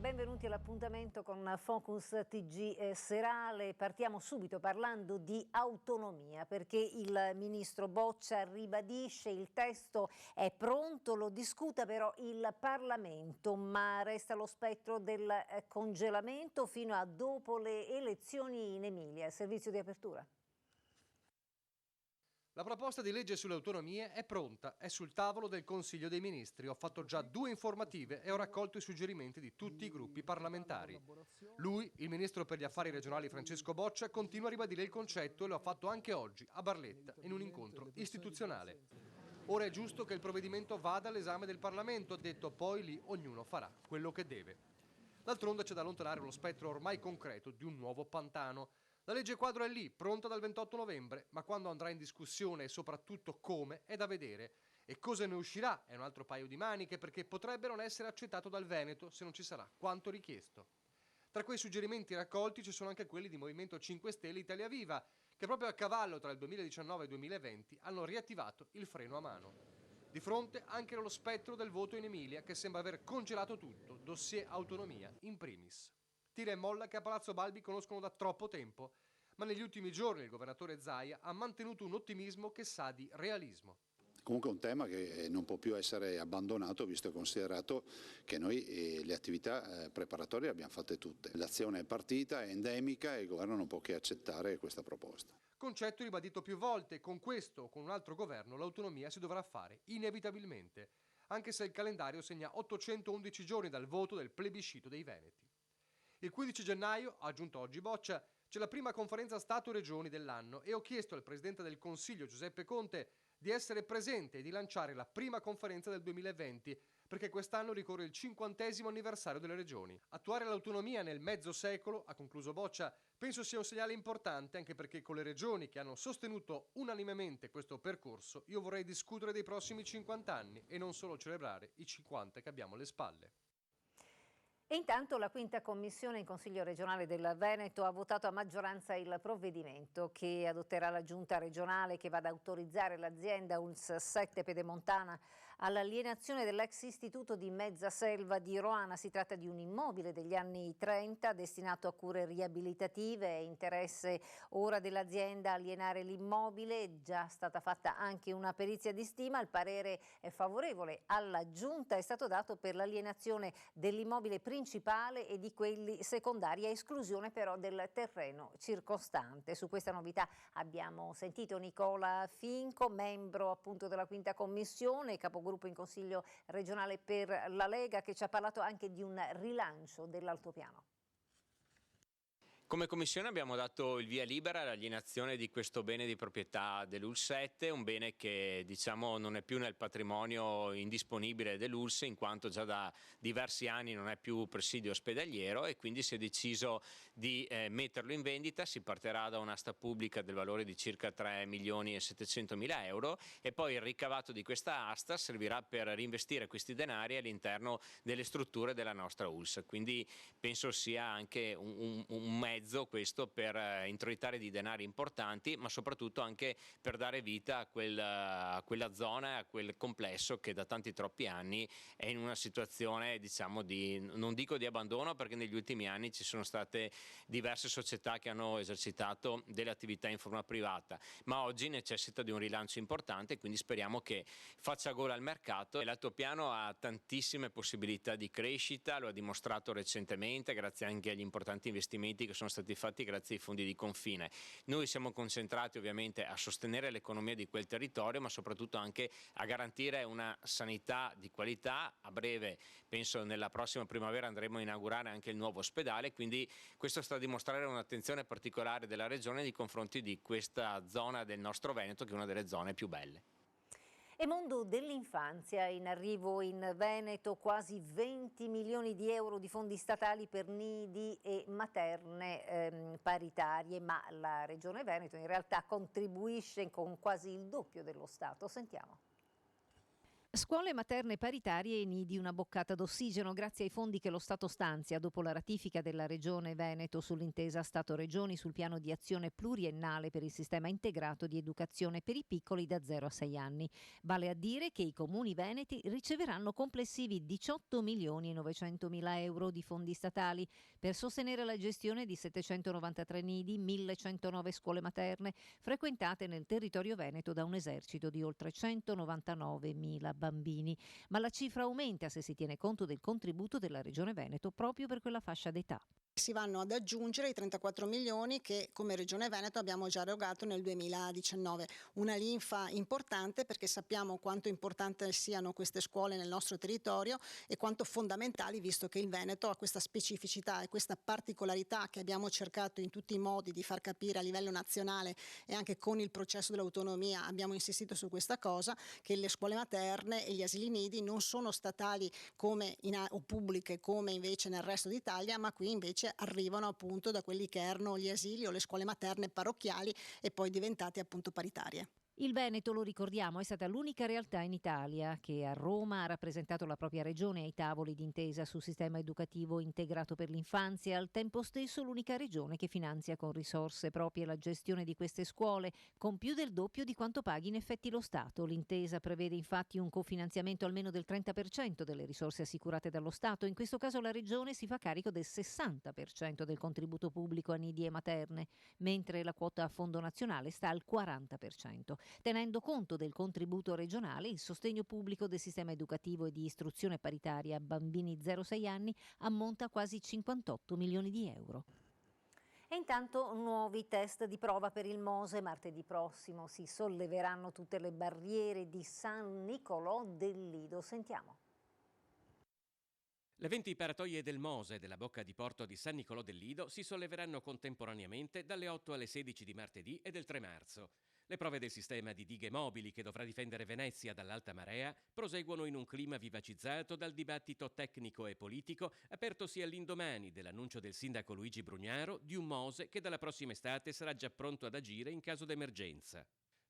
benvenuti all'appuntamento con Focus TG serale. Partiamo subito parlando di autonomia, perché il ministro Boccia ribadisce il testo è pronto, lo discuta però il Parlamento, ma resta lo spettro del congelamento fino a dopo le elezioni in Emilia. Servizio di apertura. La proposta di legge sulle autonomie è pronta, è sul tavolo del Consiglio dei Ministri. Ho fatto già 2 informative e ho raccolto i suggerimenti di tutti i gruppi parlamentari. Lui, il ministro per gli affari regionali Francesco Boccia, continua a ribadire il concetto e lo ha fatto anche oggi a Barletta in un incontro istituzionale. Ora è giusto che il provvedimento vada all'esame del Parlamento, ha detto, poi lì ognuno farà quello che deve. D'altronde c'è da allontanare lo spettro ormai concreto di un nuovo pantano. La legge quadro è lì, pronta dal 28 novembre, ma quando andrà in discussione e soprattutto come è da vedere. E cosa ne uscirà è un altro paio di maniche, perché potrebbe non essere accettato dal Veneto se non ci sarà quanto richiesto. Tra quei suggerimenti raccolti ci sono anche quelli di Movimento 5 Stelle e Italia Viva, che proprio a cavallo tra il 2019 e il 2020 hanno riattivato il freno a mano. Di fronte anche lo spettro del voto in Emilia, che sembra aver congelato tutto, dossier autonomia in primis. Tira e molla che a Palazzo Balbi conoscono da troppo tempo, ma negli ultimi giorni il governatore Zaia ha mantenuto un ottimismo che sa di realismo. Comunque è un tema che non può più essere abbandonato, visto e considerato che noi le attività preparatorie le abbiamo fatte tutte. L'azione è partita, è endemica e il governo non può che accettare questa proposta. Concetto ribadito più volte, con questo o con un altro governo l'autonomia si dovrà fare inevitabilmente, anche se il calendario segna 811 giorni dal voto del plebiscito dei Veneti. Il 15 gennaio, ha aggiunto oggi Boccia, c'è la prima conferenza Stato-Regioni dell'anno e ho chiesto al Presidente del Consiglio Giuseppe Conte di essere presente e di lanciare la prima conferenza del 2020, perché quest'anno ricorre il 50° anniversario delle regioni. Attuare l'autonomia nel mezzo secolo, ha concluso Boccia, penso sia un segnale importante, anche perché con le regioni che hanno sostenuto unanimemente questo percorso io vorrei discutere dei prossimi 50 anni e non solo celebrare i 50 che abbiamo alle spalle. E intanto la quinta commissione in Consiglio regionale del Veneto ha votato a maggioranza il provvedimento che adotterà la giunta regionale, che va ad autorizzare l'azienda ULSS 7 Pedemontana all'alienazione dell'ex istituto di Mezzaselva di Roana. Si tratta di un immobile degli anni 30 destinato a cure riabilitative. È interesse ora dell'azienda alienare l'immobile. È già stata fatta anche una perizia di stima. Il parere è favorevole alla giunta è stato dato per l'alienazione dell'immobile principale e di quelli secondari, a esclusione però del terreno circostante. Su questa novità abbiamo sentito Nicola Finco, membro appunto della quinta commissione, capogruppo in Consiglio regionale per la Lega, che ci ha parlato anche di un rilancio dell'altopiano. Come Commissione abbiamo dato il via libera all'alienazione di questo bene di proprietà dell'ULSS 7, un bene che diciamo non è più nel patrimonio indisponibile dell'ULSS, in quanto già da diversi anni non è più presidio ospedaliero, e quindi si è deciso di metterlo in vendita. Si partirà da un'asta pubblica del valore di circa 3.700.000 euro e poi il ricavato di questa asta servirà per reinvestire questi denari all'interno delle strutture della nostra ULSS. Quindi penso sia anche un mezzo questo per introitare di denari importanti, ma soprattutto anche per dare vita a quella zona, a quel complesso che da troppi anni è in una situazione, diciamo, non dico di abbandono, perché negli ultimi anni ci sono state diverse società che hanno esercitato delle attività in forma privata, ma oggi necessita di un rilancio importante, quindi speriamo che faccia gola al mercato. L'altopiano ha tantissime possibilità di crescita, lo ha dimostrato recentemente grazie anche agli importanti investimenti che sono stati fatti grazie ai fondi di confine. Noi siamo concentrati ovviamente a sostenere l'economia di quel territorio, ma soprattutto anche a garantire una sanità di qualità. A breve, penso nella prossima primavera, andremo a inaugurare anche il nuovo ospedale, quindi questo sta a dimostrare un'attenzione particolare della Regione nei confronti di questa zona del nostro Veneto, che è una delle zone più belle. E mondo dell'infanzia, in arrivo in Veneto quasi 20 milioni di euro di fondi statali per nidi e materne paritarie, ma la Regione Veneto in realtà contribuisce con quasi il doppio dello Stato. Sentiamo. Scuole materne paritarie e nidi, una boccata d'ossigeno grazie ai fondi che lo Stato stanzia dopo la ratifica della Regione Veneto sull'intesa Stato-Regioni sul piano di azione pluriennale per il sistema integrato di educazione per i piccoli da 0 a 6 anni. Vale a dire che i comuni veneti riceveranno complessivi 18 milioni e 900 mila euro di fondi statali per sostenere la gestione di 793 nidi, 1109 scuole materne frequentate nel territorio veneto da un esercito di oltre 199 mila bambini, ma la cifra aumenta se si tiene conto del contributo della Regione Veneto proprio per quella fascia d'età. Si vanno ad aggiungere i 34 milioni che come Regione Veneto abbiamo già erogato nel 2019. Una linfa importante perché sappiamo quanto importante siano queste scuole nel nostro territorio e quanto fondamentali, visto che il Veneto ha questa specificità e questa particolarità che abbiamo cercato in tutti i modi di far capire a livello nazionale, e anche con il processo dell'autonomia abbiamo insistito su questa cosa, che le scuole materne e gli asili nidi non sono statali o pubbliche come invece nel resto d'Italia, ma qui invece arrivano appunto da quelli che erano gli asili o le scuole materne parrocchiali e poi diventate appunto paritarie. Il Veneto, lo ricordiamo, è stata l'unica realtà in Italia che a Roma ha rappresentato la propria regione ai tavoli d'intesa sul sistema educativo integrato per l'infanzia e al tempo stesso l'unica regione che finanzia con risorse proprie la gestione di queste scuole, con più del doppio di quanto paghi in effetti lo Stato. L'intesa prevede infatti un cofinanziamento almeno del 30% delle risorse assicurate dallo Stato. In questo caso la regione si fa carico del 60% del contributo pubblico a nidi e materne, mentre la quota a fondo nazionale sta al 40%. Tenendo conto del contributo regionale, il sostegno pubblico del sistema educativo e di istruzione paritaria a bambini 0-6 anni ammonta a quasi 58 milioni di euro. E intanto nuovi test di prova per il Mose. Martedì prossimo si solleveranno tutte le barriere di San Nicolò del Lido. Sentiamo. Le 20 paratoie del Mose della bocca di porto di San Nicolò del Lido si solleveranno contemporaneamente dalle 8 alle 16 di martedì e del 3 marzo. Le prove del sistema di dighe mobili che dovrà difendere Venezia dall'alta marea proseguono in un clima vivacizzato dal dibattito tecnico e politico apertosi all'indomani dell'annuncio del sindaco Luigi Brugnaro di un Mose che dalla prossima estate sarà già pronto ad agire in caso d'emergenza.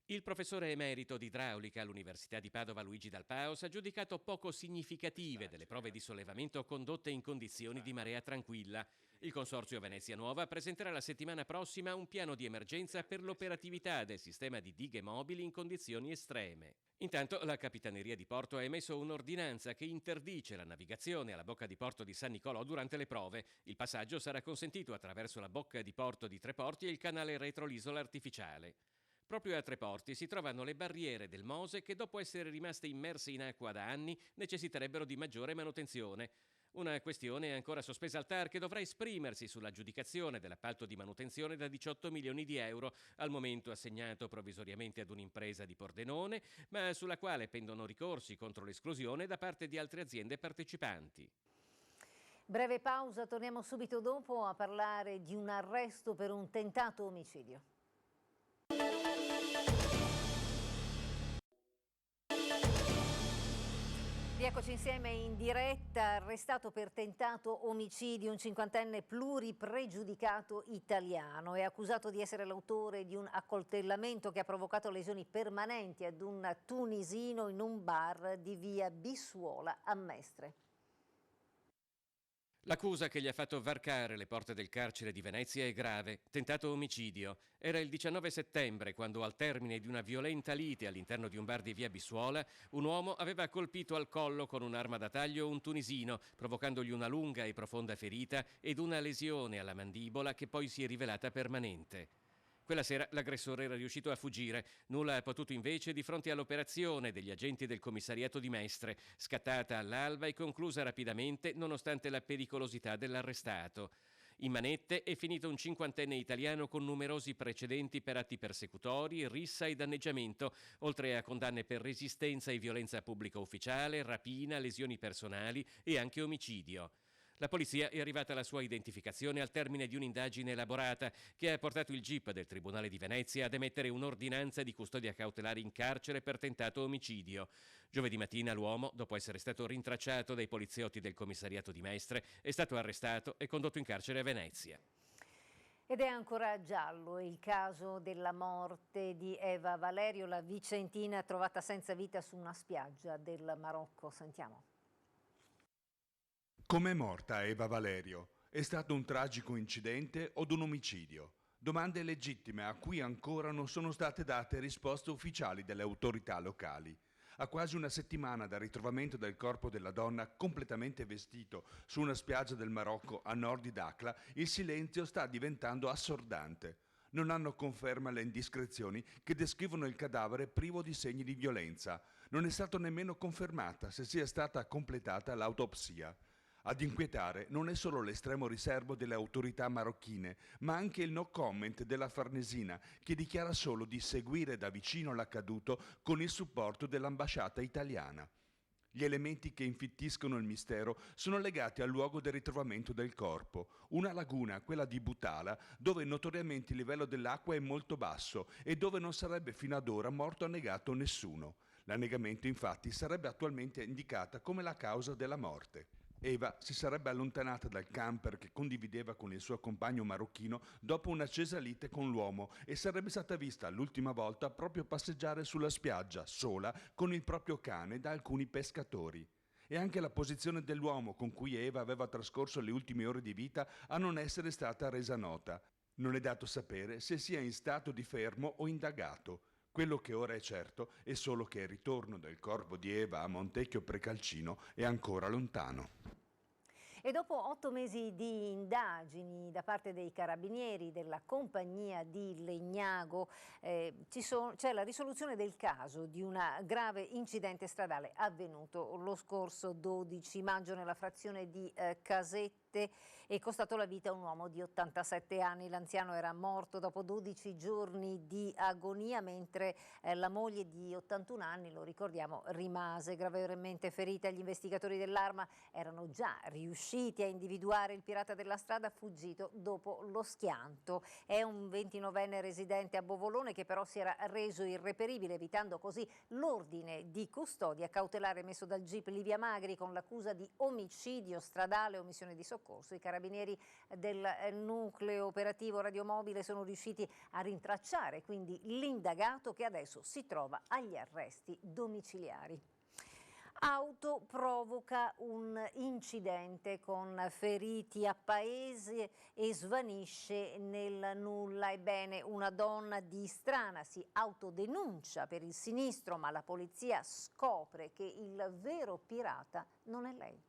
Il professore emerito di idraulica all'Università di Padova Luigi Dal Paos ha giudicato poco significative delle prove di sollevamento condotte in condizioni di marea tranquilla. Il Consorzio Venezia Nuova presenterà la settimana prossima un piano di emergenza per l'operatività del sistema di dighe mobili in condizioni estreme. Intanto la Capitaneria di Porto ha emesso un'ordinanza che interdice la navigazione alla bocca di porto di San Nicolò durante le prove. Il passaggio sarà consentito attraverso la bocca di porto di Treporti e il canale retro l'isola artificiale. Proprio a Treporti si trovano le barriere del Mose che dopo essere rimaste immerse in acqua da anni necessiterebbero di maggiore manutenzione. Una questione ancora sospesa al TAR che dovrà esprimersi sull'aggiudicazione dell'appalto di manutenzione da 18 milioni di euro, al momento assegnato provvisoriamente ad un'impresa di Pordenone, ma sulla quale pendono ricorsi contro l'esclusione da parte di altre aziende partecipanti. Breve pausa, torniamo subito dopo a parlare di un arresto per un tentato omicidio. Rieccoci insieme in diretta. Arrestato per tentato omicidio un 50enne pluripregiudicato italiano. È accusato di essere l'autore di un accoltellamento che ha provocato lesioni permanenti ad un tunisino in un bar di via Bissuola a Mestre. L'accusa che gli ha fatto varcare le porte del carcere di Venezia è grave, tentato omicidio. Era il 19 settembre quando al termine di una violenta lite all'interno di un bar di via Bissuola un uomo aveva colpito al collo con un'arma da taglio un tunisino, provocandogli una lunga e profonda ferita ed una lesione alla mandibola che poi si è rivelata permanente. Quella sera l'aggressore era riuscito a fuggire, nulla ha potuto invece di fronte all'operazione degli agenti del commissariato di Mestre, scattata all'alba e conclusa rapidamente nonostante la pericolosità dell'arrestato. In manette è finito un 50enne italiano con numerosi precedenti per atti persecutori, rissa e danneggiamento, oltre a condanne per resistenza e violenza pubblica ufficiale, rapina, lesioni personali e anche omicidio. La polizia è arrivata alla sua identificazione al termine di un'indagine elaborata che ha portato il GIP del Tribunale di Venezia ad emettere un'ordinanza di custodia cautelare in carcere per tentato omicidio. Giovedì mattina l'uomo, dopo essere stato rintracciato dai poliziotti del commissariato di Mestre, è stato arrestato e condotto in carcere a Venezia. Ed è ancora giallo il caso della morte di Eva Valerio, la vicentina trovata senza vita su una spiaggia del Marocco. Sentiamo. Com'è morta Eva Valerio? È stato un tragico incidente o un omicidio? Domande legittime a cui ancora non sono state date risposte ufficiali dalle autorità locali. A quasi una settimana dal ritrovamento del corpo della donna completamente vestito su una spiaggia del Marocco a nord di Dakhla, il silenzio sta diventando assordante. Non hanno conferma le indiscrezioni che descrivono il cadavere privo di segni di violenza. Non è stato nemmeno confermata se sia stata completata l'autopsia. Ad inquietare non è solo l'estremo riservo delle autorità marocchine, ma anche il no comment della Farnesina, che dichiara solo di seguire da vicino l'accaduto con il supporto dell'ambasciata italiana. Gli elementi che infittiscono il mistero sono legati al luogo del ritrovamento del corpo, una laguna, quella di Butala, dove notoriamente il livello dell'acqua è molto basso e dove non sarebbe fino ad ora morto annegato nessuno. L'annegamento infatti sarebbe attualmente indicata come la causa della morte. Eva si sarebbe allontanata dal camper che condivideva con il suo compagno marocchino dopo un'accesa lite con l'uomo e sarebbe stata vista l'ultima volta proprio passeggiare sulla spiaggia, sola, con il proprio cane da alcuni pescatori. E anche la posizione dell'uomo con cui Eva aveva trascorso le ultime ore di vita a non essere stata resa nota. Non è dato sapere se sia in stato di fermo o indagato. Quello che ora è certo è solo che il ritorno del corpo di Eva a Montecchio Precalcino è ancora lontano. E dopo 8 mesi di indagini da parte dei carabinieri della compagnia di Legnago, c'è la risoluzione del caso di un grave incidente stradale avvenuto lo scorso 12 maggio nella frazione di Casette e costato la vita a un uomo di 87 anni. L'anziano era morto dopo 12 giorni di agonia, mentre la moglie di 81 anni, lo ricordiamo, rimase gravemente ferita. Gli investigatori dell'Arma erano già riusciti a individuare il pirata della strada fuggito dopo lo schianto. È un 29enne residente a Bovolone che però si era reso irreperibile, evitando così l'ordine di custodia cautelare emesso dal GIP Livia Magri con l'accusa di omicidio stradale e omissione di soccorso. I carabinieri del nucleo operativo radiomobile sono riusciti a rintracciare quindi l'indagato, che adesso si trova agli arresti domiciliari. Auto provoca un incidente con feriti a Paese e svanisce nel nulla. Ebbene, una donna di Strana si autodenuncia per il sinistro, ma la polizia scopre che il vero pirata non è lei.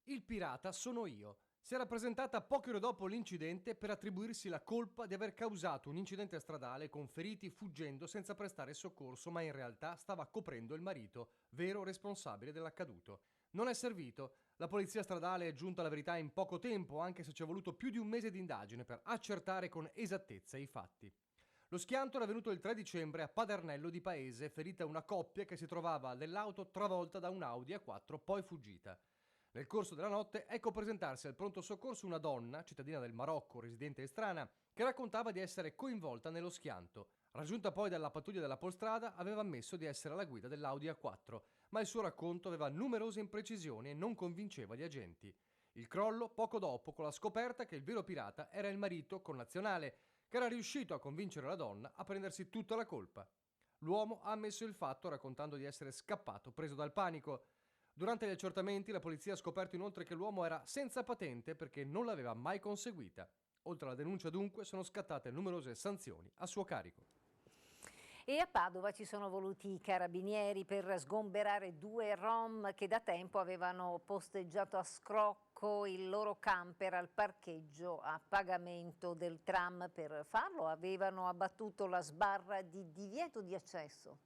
Il pirata sono io. Si era presentata poche ore dopo l'incidente per attribuirsi la colpa di aver causato un incidente stradale con feriti fuggendo senza prestare soccorso, ma in realtà stava coprendo il marito, vero responsabile dell'accaduto. Non è servito. La polizia stradale è giunta alla verità in poco tempo, anche se ci è voluto più di un mese di indagine per accertare con esattezza i fatti. Lo schianto era avvenuto il 3 dicembre a Padernello di Paese, ferita una coppia che si trovava nell'auto travolta da un Audi A4 poi fuggita. Nel corso della notte ecco presentarsi al pronto soccorso una donna, cittadina del Marocco, residente in Strana, che raccontava di essere coinvolta nello schianto. Raggiunta poi dalla pattuglia della Polstrada, aveva ammesso di essere alla guida dell'Audi A4, ma il suo racconto aveva numerose imprecisioni e non convinceva gli agenti. Il crollo poco dopo, con la scoperta che il vero pirata era il marito connazionale, che era riuscito a convincere la donna a prendersi tutta la colpa. L'uomo ha ammesso il fatto raccontando di essere scappato, preso dal panico. Durante gli accertamenti la polizia ha scoperto inoltre che l'uomo era senza patente perché non l'aveva mai conseguita. Oltre alla denuncia dunque sono scattate numerose sanzioni a suo carico. E a Padova ci sono voluti i carabinieri per sgomberare 2 rom che da tempo avevano posteggiato a scrocco il loro camper al parcheggio a pagamento del tram. Per farlo avevano abbattuto la sbarra di divieto di accesso.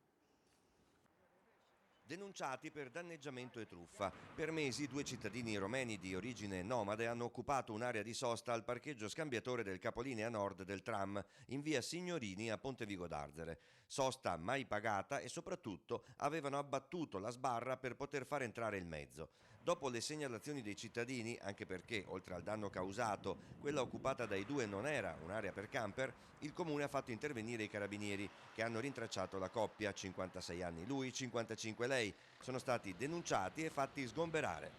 Denunciati per danneggiamento e truffa. Per mesi 2 cittadini romeni di origine nomade hanno occupato un'area di sosta al parcheggio scambiatore del capolinea nord del tram in via Signorini a Pontevico d'Arzere. Sosta mai pagata e soprattutto avevano abbattuto la sbarra per poter far entrare il mezzo. Dopo le segnalazioni dei cittadini, anche perché, oltre al danno causato, quella occupata dai 2 non era un'area per camper, il comune ha fatto intervenire i carabinieri che hanno rintracciato la coppia, 56 anni lui, 55 lei. Sono stati denunciati e fatti sgomberare.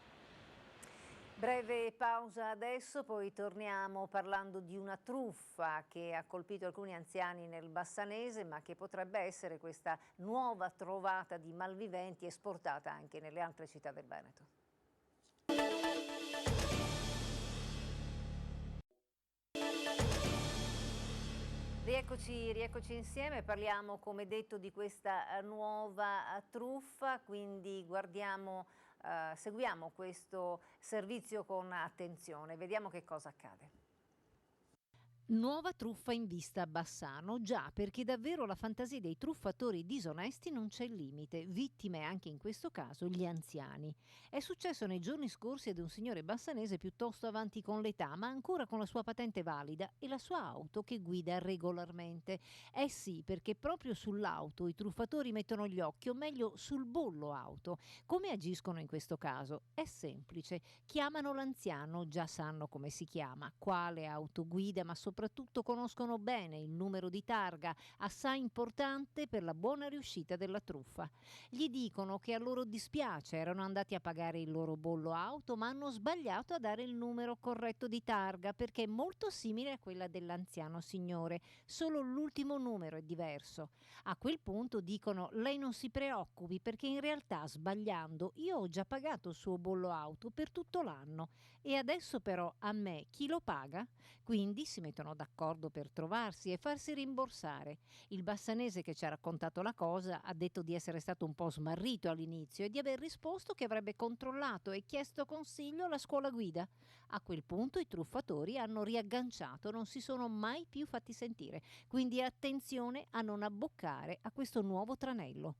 Breve pausa adesso, poi torniamo parlando di una truffa che ha colpito alcuni anziani nel Bassanese, ma che potrebbe essere questa nuova trovata di malviventi esportata anche nelle altre città del Veneto. Rieccoci insieme, parliamo come detto di questa nuova truffa, quindi seguiamo questo servizio con attenzione, vediamo che cosa accade. Nuova truffa in vista a Bassano, già perché davvero la fantasia dei truffatori disonesti non c'è limite, vittime anche in questo caso gli anziani. È successo nei giorni scorsi ad un signore bassanese piuttosto avanti con l'età, ma ancora con la sua patente valida e la sua auto che guida regolarmente. Eh sì, perché proprio sull'auto i truffatori mettono gli occhi, o meglio sul bollo auto. Come agiscono in questo caso? È semplice, chiamano l'anziano, già sanno come si chiama, quale auto guida, ma soprattutto conoscono bene il numero di targa, assai importante per la buona riuscita della truffa. Gli dicono che a loro dispiace, erano andati a pagare il loro bollo auto, ma hanno sbagliato a dare il numero corretto di targa perché è molto simile a quella dell'anziano signore, solo l'ultimo numero è diverso. A quel punto dicono: lei non si preoccupi perché in realtà sbagliando io ho già pagato il suo bollo auto per tutto l'anno e adesso però a me chi lo paga? Quindi si mettono d'accordo per trovarsi e farsi rimborsare. Il bassanese che ci ha raccontato la cosa ha detto di essere stato un po' smarrito all'inizio e di aver risposto che avrebbe controllato e chiesto consiglio alla scuola guida. A quel punto i truffatori hanno riagganciato, non si sono mai più fatti sentire. Quindi attenzione a non abboccare a questo nuovo tranello.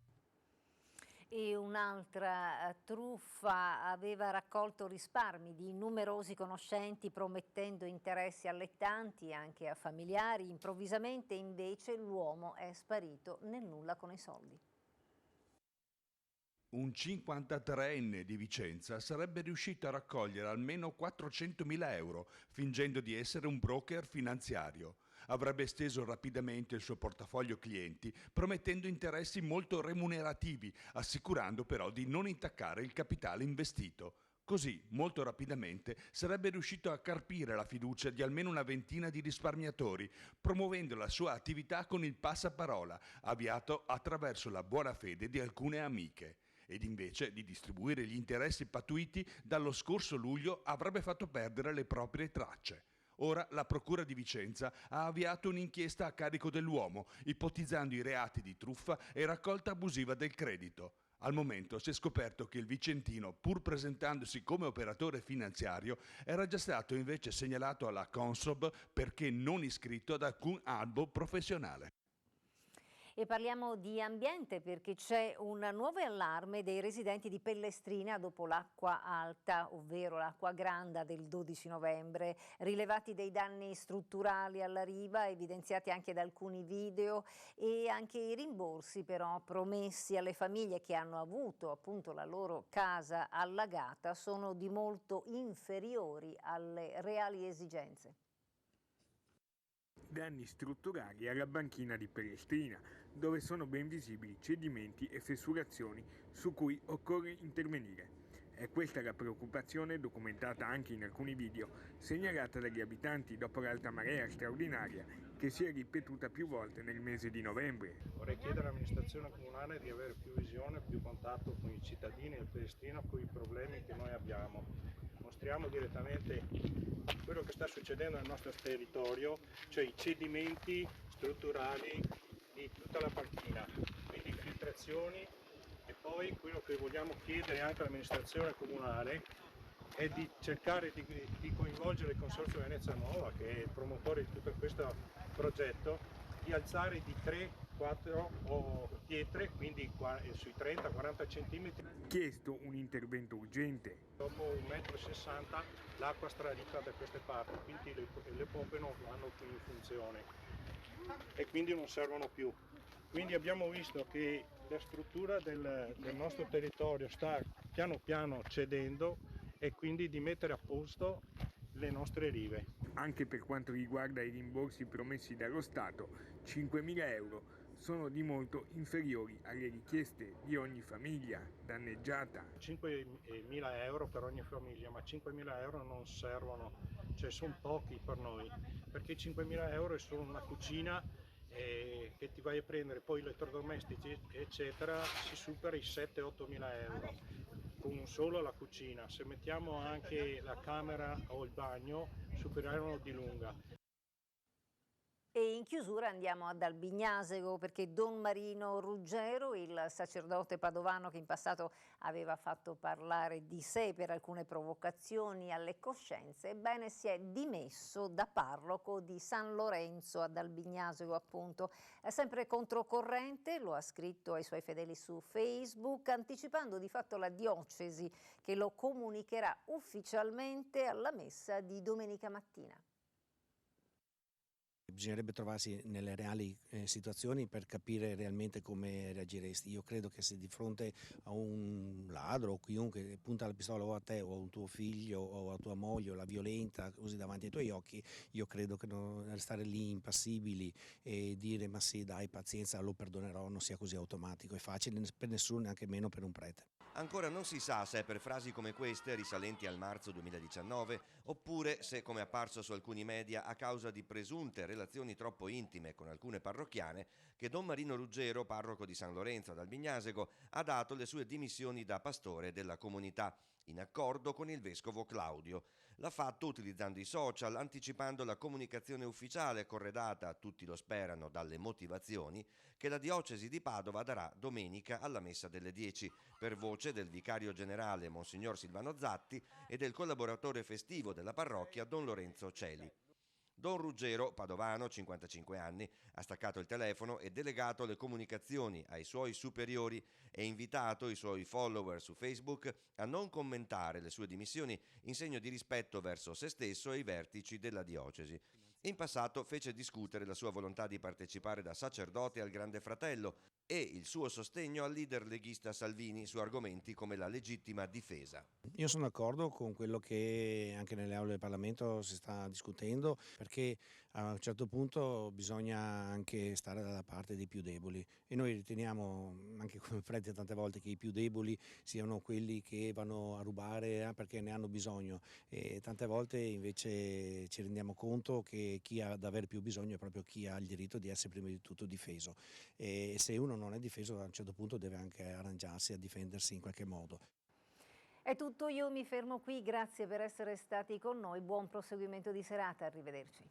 E un'altra truffa aveva raccolto risparmi di numerosi conoscenti promettendo interessi allettanti anche a familiari. Improvvisamente invece l'uomo è sparito nel nulla con i soldi. Un 53enne di Vicenza sarebbe riuscito a raccogliere almeno 400.000 euro fingendo di essere un broker finanziario. Avrebbe esteso rapidamente il suo portafoglio clienti, promettendo interessi molto remunerativi, assicurando però di non intaccare il capitale investito. Così, molto rapidamente, sarebbe riuscito a carpire la fiducia di almeno una ventina di risparmiatori, promuovendo la sua attività con il passaparola, avviato attraverso la buona fede di alcune amiche. Ed invece di distribuire gli interessi pattuiti, dallo scorso luglio avrebbe fatto perdere le proprie tracce. Ora la Procura di Vicenza ha avviato un'inchiesta a carico dell'uomo, ipotizzando i reati di truffa e raccolta abusiva del credito. Al momento si è scoperto che il vicentino, pur presentandosi come operatore finanziario, era già stato invece segnalato alla Consob perché non iscritto ad alcun albo professionale. E parliamo di ambiente perché c'è un nuovo allarme dei residenti di Pellestrina dopo l'acqua alta, ovvero l'acqua granda del 12 novembre. Rilevati dei danni strutturali alla riva, evidenziati anche da alcuni video, e anche i rimborsi però promessi alle famiglie che hanno avuto appunto la loro casa allagata sono di molto inferiori alle reali esigenze. Danni strutturali alla banchina di Pellestrina, dove sono ben visibili cedimenti e fessurazioni su cui occorre intervenire. È questa la preoccupazione, documentata anche in alcuni video, segnalata dagli abitanti dopo l'alta marea straordinaria che si è ripetuta più volte nel mese di novembre. Vorrei chiedere all'amministrazione comunale di avere più visione, più contatto con i cittadini del Pellestrina, con i problemi che noi abbiamo. Mostriamo direttamente quello che sta succedendo nel nostro territorio, cioè i cedimenti strutturali di tutta la banchina, quindi infiltrazioni, e poi quello che vogliamo chiedere anche all'amministrazione comunale è di cercare di coinvolgere il Consorzio Venezia Nuova, che è il promotore di tutto questo progetto, di alzare di 3-4 pietre, quindi sui 30-40 cm. Chiesto un intervento urgente. Dopo 1,60 m l'acqua straripa da queste parti, quindi le pompe non vanno più in funzione e quindi non servono più. Quindi abbiamo visto che la struttura del nostro territorio sta piano piano cedendo e quindi di mettere a posto le nostre rive. Anche per quanto riguarda i rimborsi promessi dallo Stato, 5.000 euro sono di molto inferiori alle richieste di ogni famiglia danneggiata. 5.000 euro per ogni famiglia, ma 5.000 euro non servono, cioè sono pochi per noi, perché 5.000 euro è solo una cucina che ti vai a prendere, poi elettrodomestici eccetera, si supera i 7-8.000 euro con solo la cucina. Se mettiamo anche la camera o il bagno superiamo di lunga. E in chiusura andiamo ad Albignasego perché Don Marino Ruggero, il sacerdote padovano che in passato aveva fatto parlare di sé per alcune provocazioni alle coscienze, ebbene si è dimesso da parroco di San Lorenzo ad Albignasego appunto. È sempre controcorrente, lo ha scritto ai suoi fedeli su Facebook, anticipando di fatto la diocesi che lo comunicherà ufficialmente alla messa di domenica mattina. Bisognerebbe trovarsi nelle reali situazioni per capire realmente come reagiresti. Io credo che se di fronte a un ladro o chiunque punta la pistola o a te o a un tuo figlio o a tua moglie o la violenta così davanti ai tuoi occhi, io credo che restare lì impassibili e dire ma sì dai pazienza lo perdonerò non sia così automatico e facile per nessuno, neanche meno per un prete. Ancora non si sa se è per frasi come queste, risalenti al marzo 2019, oppure se, come è apparso su alcuni media, a causa di presunte relazioni troppo intime con alcune parrocchiane, che Don Marino Ruggero, parroco di San Lorenzo ad Albignasego, ha dato le sue dimissioni da pastore della comunità, in accordo con il vescovo Claudio. L'ha fatto utilizzando i social, anticipando la comunicazione ufficiale corredata, tutti lo sperano, dalle motivazioni, che la diocesi di Padova darà domenica alla messa delle 10, per voce del vicario generale Monsignor Silvano Zatti e del collaboratore festivo della parrocchia Don Lorenzo Celi. Don Ruggero, padovano, 55 anni, ha staccato il telefono e delegato le comunicazioni ai suoi superiori e invitato i suoi follower su Facebook a non commentare le sue dimissioni in segno di rispetto verso se stesso e i vertici della diocesi. In passato fece discutere la sua volontà di partecipare da sacerdote al Grande Fratello e il suo sostegno al leader leghista Salvini su argomenti come la legittima difesa. Io sono d'accordo con quello che anche nelle aule del Parlamento si sta discutendo, perché a un certo punto bisogna anche stare dalla parte dei più deboli e noi riteniamo anche come preti tante volte che i più deboli siano quelli che vanno a rubare perché ne hanno bisogno e tante volte invece ci rendiamo conto che chi ha da avere più bisogno è proprio chi ha il diritto di essere prima di tutto difeso e se uno non è difeso a un certo punto deve anche arrangiarsi a difendersi in qualche modo. È tutto, io mi fermo qui, grazie per essere stati con noi, buon proseguimento di serata, arrivederci.